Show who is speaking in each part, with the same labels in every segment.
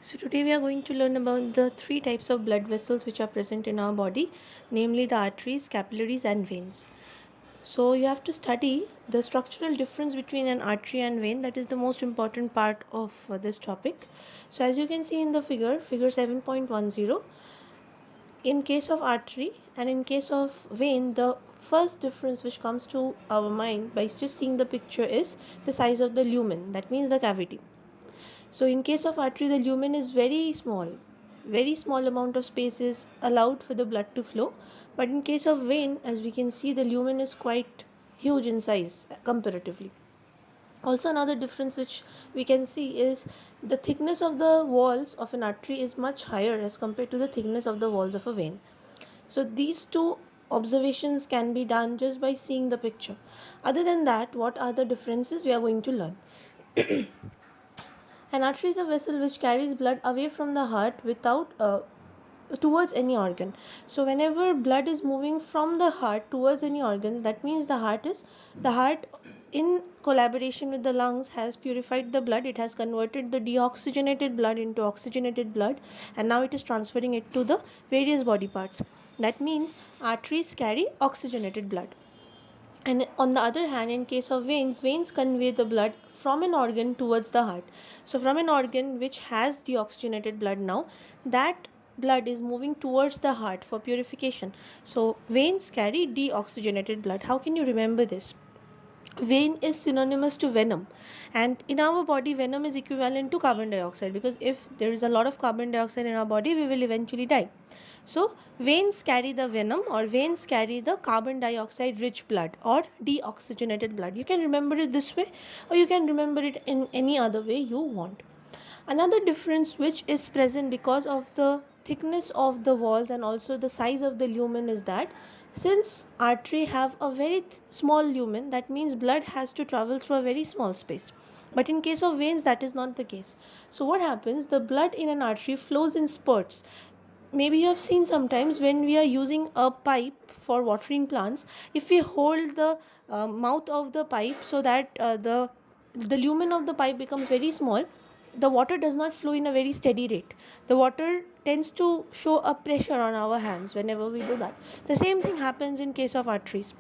Speaker 1: So today we are going to learn about the three types of blood vessels which are present in our body, namely the arteries, capillaries and veins. So you have to study the structural difference between an artery and vein. That is the most important part of this topic. So as you can see in the figure 7.10, in case of artery and in case of vein, the first difference which comes to our mind by just seeing the picture is the size of the lumen, that means the cavity. So in case of artery, the lumen is very small amount of space is allowed for the blood to flow. But in case of vein, as we can see, the lumen is quite huge in size comparatively. Also, another difference which we can see is the thickness of the walls of an artery is much higher as compared to the thickness of the walls of a vein. So these two observations can be done just by seeing the picture. Other than that, what are the differences we are going to learn? An artery is a vessel which carries blood away from the heart without towards any organ. So whenever blood is moving from the heart towards any organs, that means the heart in collaboration with the lungs has purified the blood. It has converted the deoxygenated blood into oxygenated blood, and now it is transferring it to the various body parts. That means arteries carry oxygenated blood. And on the other hand, in case of veins convey the blood from an organ towards the heart. So from an organ which has deoxygenated blood, now that blood is moving towards the heart for purification. So veins carry deoxygenated blood. How can you remember this? Vein is synonymous to venom, and in our body venom is equivalent to carbon dioxide, because if there is a lot of carbon dioxide in our body, we will eventually die. So veins carry the venom, or veins carry the carbon dioxide rich blood or deoxygenated blood. You can remember it this way, or you can remember it in any other way you want. Another difference which is present because of the thickness of the walls and also the size of the lumen is that since artery have a very small lumen, that means blood has to travel through a very small space. But in case of veins, that is not the case. So what happens? The blood in an artery flows in spurts. Maybe you have seen sometimes when we are using a pipe for watering plants, if we hold the mouth of the pipe so that the lumen of the pipe becomes very small, the water does not flow in a very steady rate. The water tends to show a pressure on our hands whenever we do that. The same thing happens in case of arteries.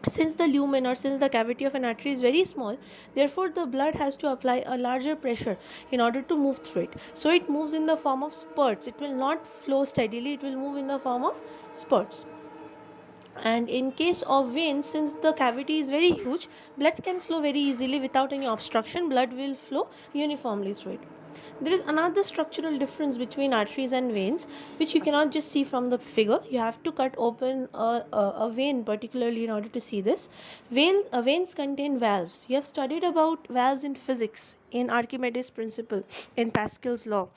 Speaker 1: Since the lumen, or since the cavity of an artery is very small, therefore the blood has to apply a larger pressure in order to move through it. So it moves in the form of spurts. It will not flow steadily, it will move in the form of spurts. And in case of veins, since the cavity is very huge, blood can flow very easily without any obstruction. Blood will flow uniformly through it. There is another structural difference between arteries and veins, which you cannot just see from the figure. You have to cut open a vein particularly in order to see this. Veins contain valves. You have studied about valves in physics, in Archimedes' principle, in Pascal's law.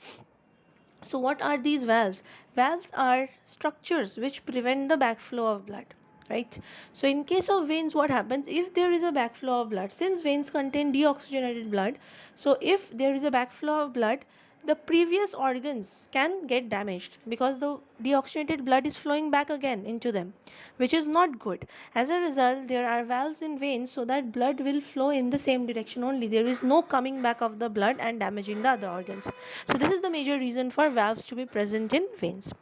Speaker 1: So what are these valves? Valves are structures which prevent the backflow of blood, right? So in case of veins, what happens if there is a backflow of blood? Since veins contain deoxygenated blood, so if there is a backflow of blood, the previous organs can get damaged because the deoxygenated blood is flowing back again into them, which is not good. As a result, there are valves in veins so that blood will flow in the same direction only. There is no coming back of the blood and damaging the other organs. So this is the major reason for valves to be present in veins.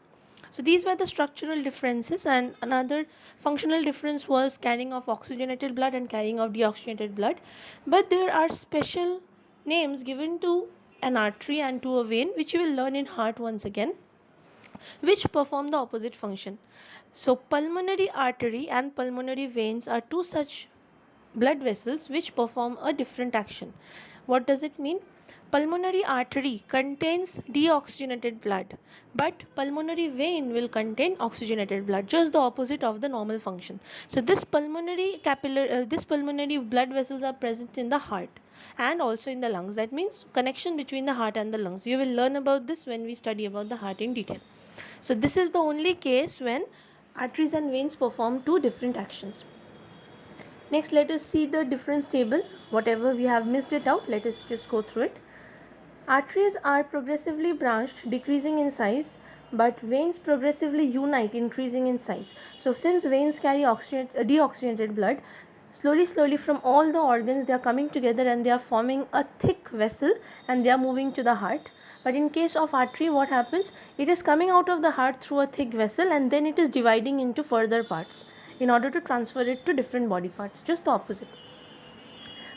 Speaker 1: So these were the structural differences, and another functional difference was carrying of oxygenated blood and carrying of deoxygenated blood. But there are special names given to an artery and to a vein, which you will learn in heart once again, which perform the opposite function. So pulmonary artery and pulmonary veins are two such blood vessels which perform a different action. What does it mean? Pulmonary artery contains deoxygenated blood, but pulmonary vein will contain oxygenated blood, just the opposite of the normal function. So this pulmonary blood vessels are present in the heart and also in the lungs. That means connection between the heart and the lungs. You will learn about this when we study about the heart in detail. So this is the only case when arteries and veins perform two different actions. Next, let us see the difference table. Whatever we have missed it out, let us just go through it. Arteries are progressively branched, decreasing in size, but veins progressively unite, increasing in size. So since veins carry deoxygenated blood, slowly from all the organs they are coming together and they are forming a thick vessel and they are moving to the heart. But in case of artery, what happens? It is coming out of the heart through a thick vessel, and then it is dividing into further parts in order to transfer it to different body parts. Just the opposite.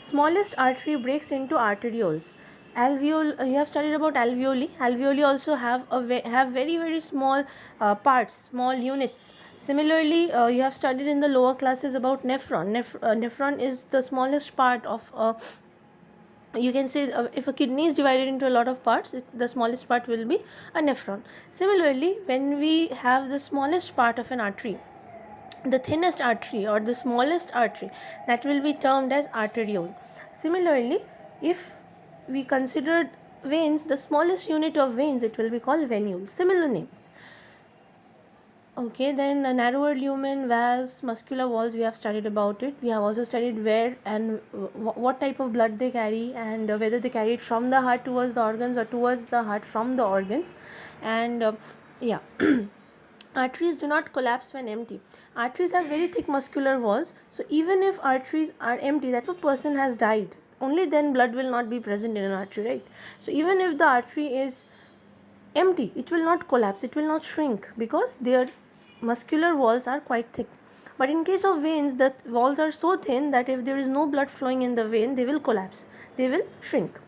Speaker 1: Smallest artery breaks into arterioles. You have studied about alveoli. Alveoli also have very small parts, small units. Similarly, you have studied in the lower classes about nephron. Nephron is the smallest part of you can say if a kidney is divided into a lot of parts, the smallest part will be a nephron. Similarly, when we have the smallest part of an artery, the thinnest artery or the smallest artery, that will be termed as arteriole. Similarly, if we consider veins, the smallest unit of veins, it will be called venule. Similar names. Okay, then the narrower lumen, valves, muscular walls, we have studied about it. We have also studied where and what type of blood they carry, and whether they carry it from the heart towards the organs or towards the heart from the organs. And yeah. Arteries do not collapse when empty. Arteries have very thick muscular walls, so even if arteries are empty, that a person has died, only then blood will not be present in an artery, right? So even if the artery is empty, it will not collapse, it will not shrink, because their muscular walls are quite thick. But in case of veins, the walls are so thin that if there is no blood flowing in the vein, they will collapse, they will shrink.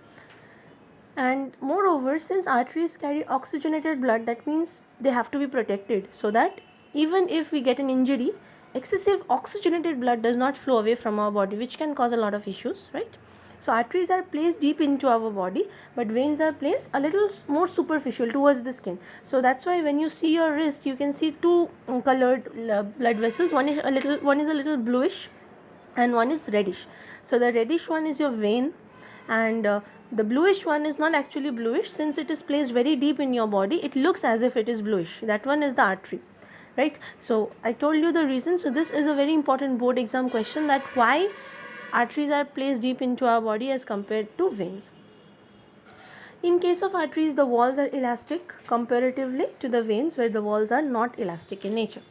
Speaker 1: And moreover, since arteries carry oxygenated blood, that means they have to be protected, so that even if we get an injury, excessive oxygenated blood does not flow away from our body, which can cause a lot of issues, right? So arteries are placed deep into our body, but veins are placed a little more superficial towards the skin. So that's why when you see your wrist, you can see two colored blood vessels. One is a little bluish and one is reddish. So the reddish one is your vein, and the bluish one is not actually bluish. Since it is placed very deep in your body, it looks as if it is bluish. That one is the artery, right? So I told you the reason. So this is a very important board exam question, that why arteries are placed deep into our body as compared to veins. In case of arteries, the walls are elastic comparatively to the veins, where the walls are not elastic in nature.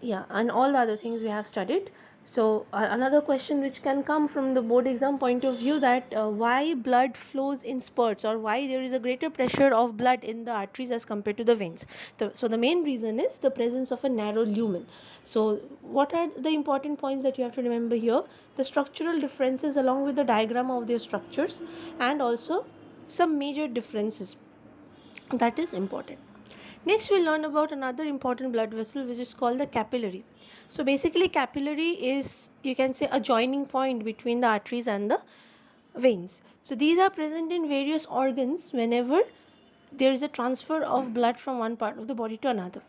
Speaker 1: Yeah, and all the other things we have studied. So another question which can come from the board exam point of view, that why blood flows in spurts, or why there is a greater pressure of blood in the arteries as compared to the veins. So the main reason is the presence of a narrow lumen. So what are the important points that you have to remember here? The structural differences along with the diagram of their structures, and also some major differences. That is important. Next, we'll learn about another important blood vessel, which is called the capillary. So basically, capillary is, you can say, a joining point between the arteries and the veins. So these are present in various organs whenever there is a transfer of blood from one part of the body to another.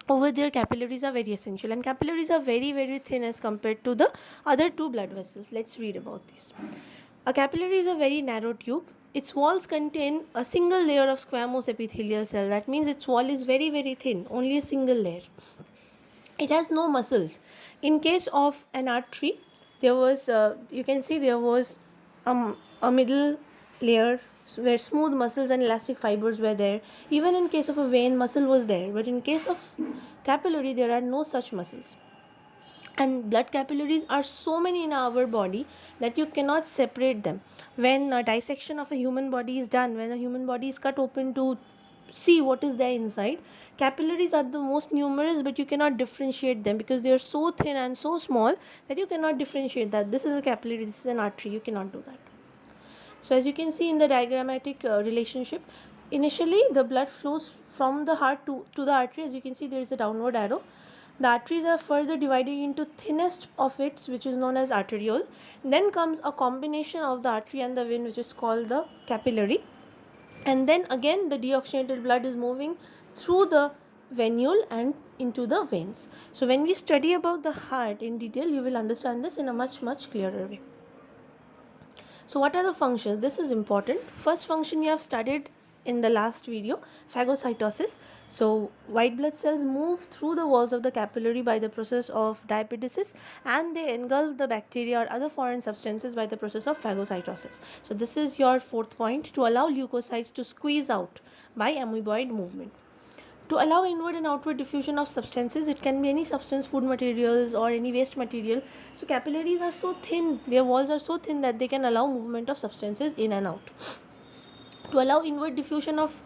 Speaker 1: Over there, capillaries are very essential, and capillaries are very thin as compared to the other two blood vessels. Let's read about this. A capillary is a very narrow tube. Its walls contain a single layer of squamous epithelial cell. That means its wall is very thin, only a single layer. It has no muscles. In case of an artery, there was you can see there was a middle layer where smooth muscles and elastic fibers were there. Even in case of a vein, muscle was there, but in case of capillary, there are no such muscles. And blood capillaries are so many in our body that you cannot separate them. When a dissection of a human body is done, when a human body is cut open to see what is there inside, capillaries are the most numerous, but you cannot differentiate them because they are so thin and so small that you cannot differentiate that this is a capillary, this is an artery. You cannot do that. So as you can see in the diagrammatic relationship, initially the blood flows from the heart to the artery. As you can see, there is a downward arrow. The arteries are further divided into thinnest of its, which is known as arteriole. Then comes a combination of the artery and the vein, which is called the capillary. And then again the deoxygenated blood is moving through the venule and into the veins. So when we study about the heart in detail, you will understand this in a much clearer way. So what are the functions? This is important. First function you have studied in the last video, phagocytosis. So white blood cells move through the walls of the capillary by the process of diapedesis, and they engulf the bacteria or other foreign substances by the process of phagocytosis. So this is your fourth point, to allow leukocytes to squeeze out by amoeboid movement. To allow inward and outward diffusion of substances, it can be any substance, food materials or any waste material. So capillaries are so thin, their walls are so thin that they can allow movement of substances in and out. to allow inward diffusion of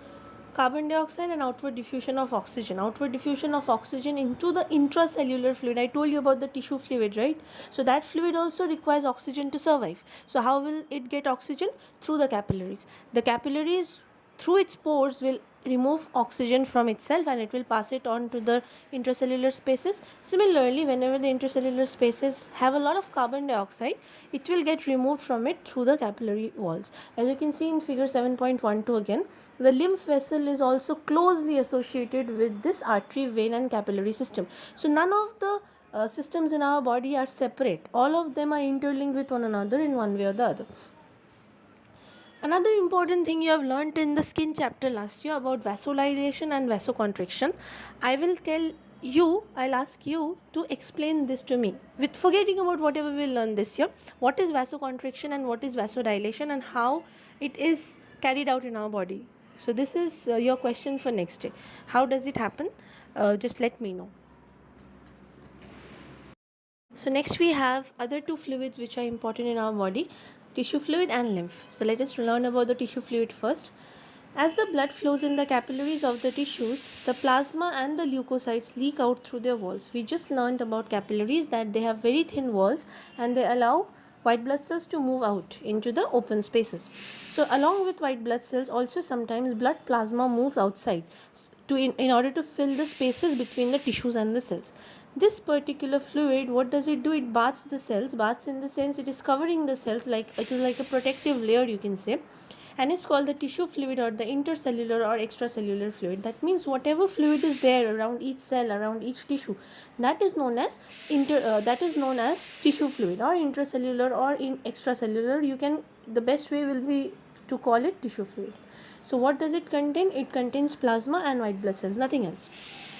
Speaker 1: carbon dioxide and outward diffusion of oxygen. Outward diffusion of oxygen into the intracellular fluid. I told you about the tissue fluid, right? So that fluid also requires oxygen to survive. So how will it get oxygen? Through the capillaries. The capillaries, through its pores, will remove oxygen from itself and it will pass it on to the intracellular spaces. Similarly, whenever the intracellular spaces have a lot of carbon dioxide, it will get removed from it through the capillary walls. As you can see in figure 7.12 again, the lymph vessel is also closely associated with this artery, vein and capillary system. So none of the systems in our body are separate. All of them are interlinked with one another in one way or the other. Another important thing you have learnt in the skin chapter last year about vasodilation and vasoconstriction, I'll ask you to explain this to me, with forgetting about whatever we learned this year. What is vasoconstriction and what is vasodilation and how it is carried out in our body? So this is your question for next day. How does it happen? Just let me know. So next we have other two fluids which are important in our body, tissue fluid and lymph. So let us learn about the tissue fluid first. As the blood flows in the capillaries of the tissues, the plasma and the leukocytes leak out through their walls. We just learned about capillaries that they have very thin walls and they allow white blood cells to move out into the open spaces. So along with white blood cells, also sometimes blood plasma moves outside in order to fill the spaces between the tissues and the cells. This particular fluid, what does it do? It baths the cells. Baths in the sense it is covering the cells, like it is like a protective layer, you can say, and it's called the tissue fluid or the intercellular or extracellular fluid. That means whatever fluid is there around each cell, around each tissue, that is known as tissue fluid, or intracellular or in extracellular. The best way will be to call it tissue fluid. So what does it contain? It contains plasma and white blood cells, nothing else.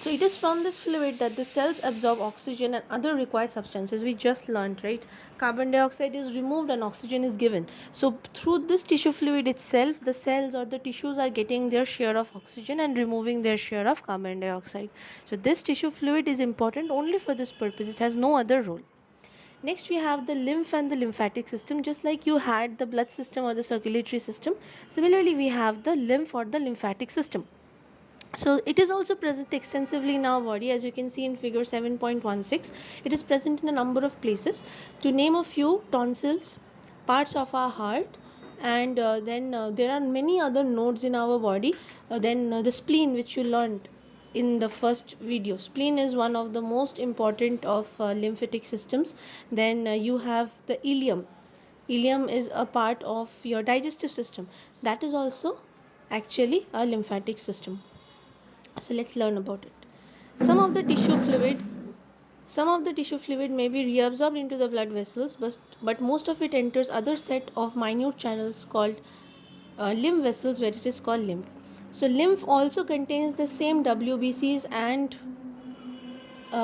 Speaker 1: So it is from this fluid that the cells absorb oxygen and other required substances. We just learned, right? Carbon dioxide is removed and oxygen is given. So through this tissue fluid itself, the cells or the tissues are getting their share of oxygen and removing their share of carbon dioxide. So this tissue fluid is important only for this purpose. It has no other role. Next we have the lymph and the lymphatic system. Just like you had the blood system or the circulatory system, similarly we have the lymph or the lymphatic system. So it is also present extensively in our body. As you can see in figure 7.16, it is present in a number of places. To name a few, tonsils, parts of our heart, and then there are many other nodes in our body. Then the spleen, which you learned in the first video. Spleen is one of the most important of lymphatic systems. Then you have the ileum. Ileum is a part of your digestive system. That is also actually a lymphatic system. So let's learn about it. Some of the tissue fluid may be reabsorbed into the blood vessels, but most of it enters other set of minute channels called lymph vessels, where it is called lymph. So lymph also contains the same WBCs and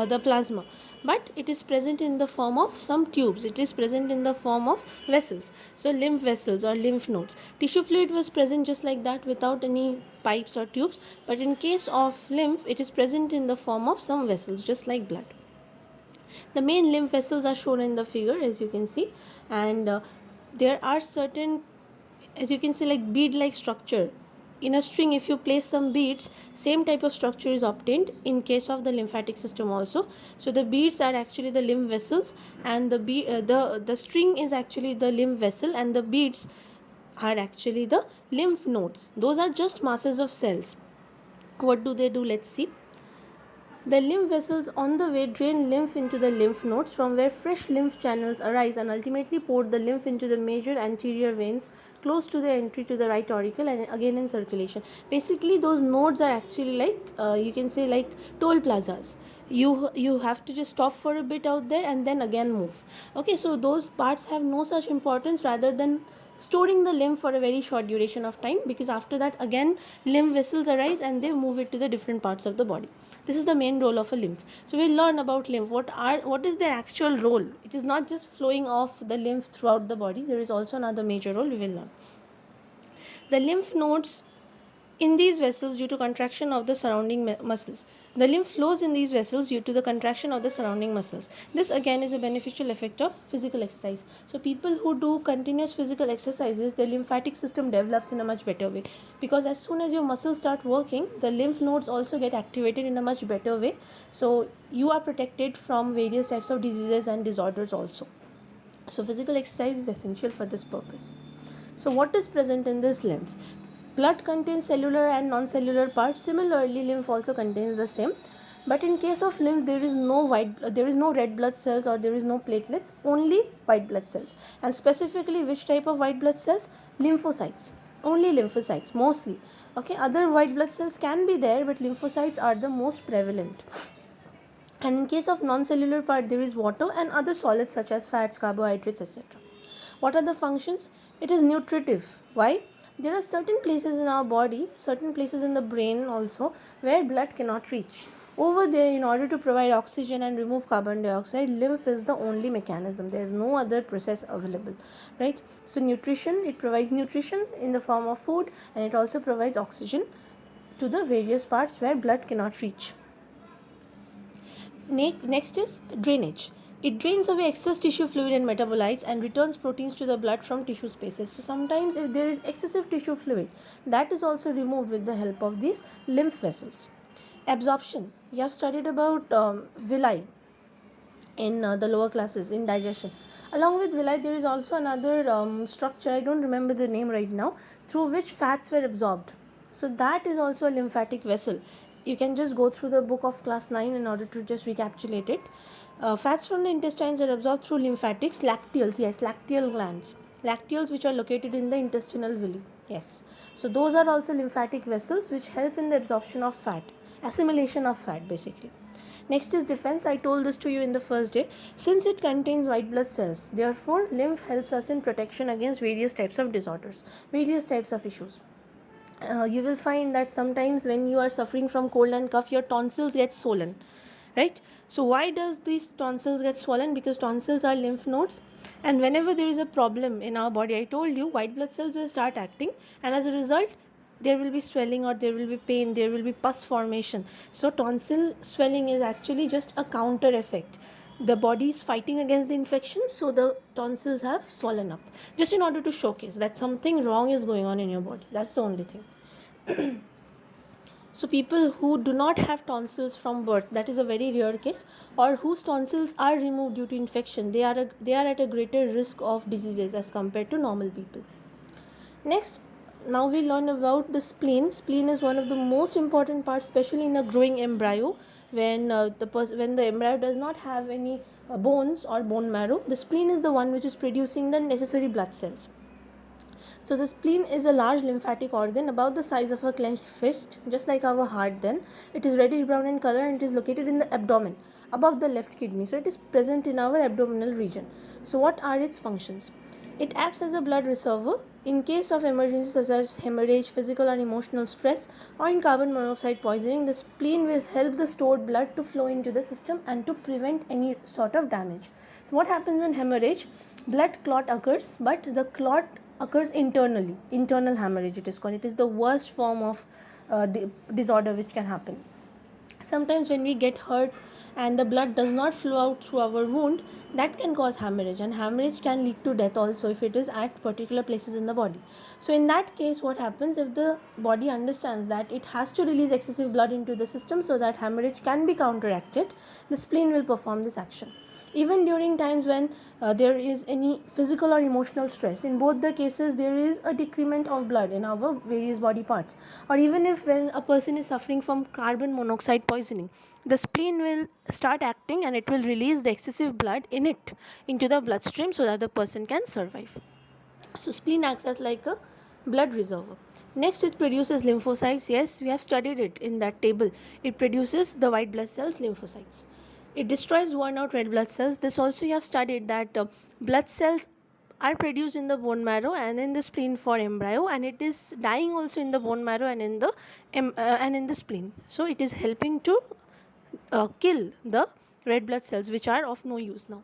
Speaker 1: the plasma, but it is present in the form of some tubes. It is present in the form of vessels. So lymph vessels or lymph nodes. Tissue fluid was present just like that without any pipes or tubes, but in case of lymph, it is present in the form of some vessels just like blood. The main lymph vessels are shown in the figure, as you can see, and there are certain, as you can see, like bead like structure. In a string, if you place some beads, same type of structure is obtained in case of the lymphatic system also. So the beads are actually the lymph vessels, and the string is actually the lymph vessel, and the beads are actually the lymph nodes. Those are just masses of cells. What do they do? Let's see. The lymph vessels on the way drain lymph into the lymph nodes, from where fresh lymph channels arise and ultimately pour the lymph into the major anterior veins close to the entry to the right auricle and again in circulation. Basically, those nodes are actually like you can say like toll plazas. You have to just stop for a bit out there and then again move. Okay, so those parts have no such importance rather than storing the lymph for a very short duration of time, because after that again lymph vessels arise and they move it to the different parts of the body. This is the main role of a lymph. So we'll learn about lymph. What is their actual role? It is not just flowing off the lymph throughout the body. There is also another major role we will learn. The lymph nodes in these vessels due to contraction of the surrounding muscles. The lymph flows in these vessels due to the contraction of the surrounding muscles. This again is a beneficial effect of physical exercise. So people who do continuous physical exercises, their lymphatic system develops in a much better way, because as soon as your muscles start working, the lymph nodes also get activated in a much better way. So you are protected from various types of diseases and disorders also. So physical exercise is essential for this purpose. So what is present in this lymph? Blood contains cellular and non-cellular parts. Similarly, lymph also contains the same. But in case of lymph, there is no red blood cells or there is no platelets, only white blood cells. And specifically, which type of white blood cells? Lymphocytes. Only lymphocytes, mostly. Okay, other white blood cells can be there, but lymphocytes are the most prevalent. And in case of non-cellular part, there is water and other solids such as fats, carbohydrates, etc. What are the functions? It is nutritive. Why? There are certain places in our body, certain places in the brain also, where blood cannot reach. Over there, in order to provide oxygen and remove carbon dioxide, lymph is the only mechanism. There is no other process available, right? So nutrition, it provides nutrition in the form of food, and it also provides oxygen to the various parts where blood cannot reach. Next is drainage. It drains away excess tissue fluid and metabolites and returns proteins to the blood from tissue spaces. So sometimes if there is excessive tissue fluid, that is also removed with the help of these lymph vessels. Absorption. You have studied about villi in the lower classes in digestion. Along with villi, there is also another structure, I don't remember the name right now, through which fats were absorbed. So that is also a lymphatic vessel. You can just go through the book of class 9 in order to just recapitulate it. Fats from the intestines are absorbed through lymphatics, lacteals, yes, lacteal glands. Lacteals which are located in the intestinal villi, yes. So those are also lymphatic vessels which help in the absorption of fat, assimilation of fat basically. Next is defense. I told this to you in the first day. Since it contains white blood cells, therefore lymph helps us in protection against various types of disorders, various types of issues. You will find that sometimes when you are suffering from cold and cough, your tonsils get swollen, right? So why does these tonsils get swollen? Because tonsils are lymph nodes, and whenever there is a problem in our body, I told you, white blood cells will start acting, and as a result there will be swelling or there will be pain, there will be pus formation. So tonsil swelling is actually just a counter effect. The body is fighting against the infection, so the tonsils have swollen up, just in order to showcase that something wrong is going on in your body. That's the only thing. So people who do not have tonsils from birth, that is a very rare case, or whose tonsils are removed due to infection, they are at a greater risk of diseases as compared to normal people. Next, now we learn about the spleen. Spleen is one of the most important parts, especially in a growing embryo. When the embryo does not have any bones or bone marrow, the spleen is the one which is producing the necessary blood cells. So the spleen is a large lymphatic organ about the size of a clenched fist, just like our heart. Then it is reddish brown in color and it is located in the abdomen above the left kidney. So it is present in our abdominal region. So what are its functions? It acts as a blood reservoir in case of emergencies such as hemorrhage, physical or emotional stress, or in carbon monoxide poisoning. The spleen will help the stored blood to flow into the system and to prevent any sort of damage. So what happens in hemorrhage? Blood clot occurs, but the clot occurs internally. Internal hemorrhage it is called. It is the worst form of disorder which can happen. Sometimes when we get hurt and the blood does not flow out through our wound, that can cause hemorrhage, and hemorrhage can lead to death also if it is at particular places in the body. So in that case, what happens, if the body understands that it has to release excessive blood into the system so that hemorrhage can be counteracted, the spleen will perform this action. Even during times when there is any physical or emotional stress, in both the cases there is a decrement of blood in our various body parts. Or even if when a person is suffering from carbon monoxide poisoning, the spleen will start acting and it will release the excessive blood in it into the bloodstream so that the person can survive. So spleen acts as like a blood reservoir. Next, it produces lymphocytes. Yes, we have studied it in that table. It produces the white blood cells, lymphocytes. It destroys worn out red blood cells. This also you have studied that blood cells are produced in the bone marrow and in the spleen for embryo, and it is dying also in the bone marrow and in the spleen. So it is helping to kill the red blood cells which are of no use now.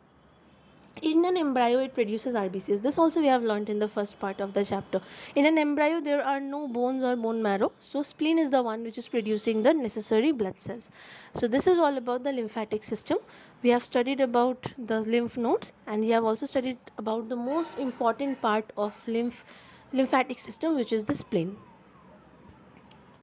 Speaker 1: In an embryo it produces RBCs. This also we have learned in the first part of the chapter. In an embryo there are no bones or bone marrow, so spleen is the one which is producing the necessary blood cells. So this is all about the lymphatic system. We have studied about the lymph nodes, and we have also studied about the most important part of lymphatic system, which is the spleen.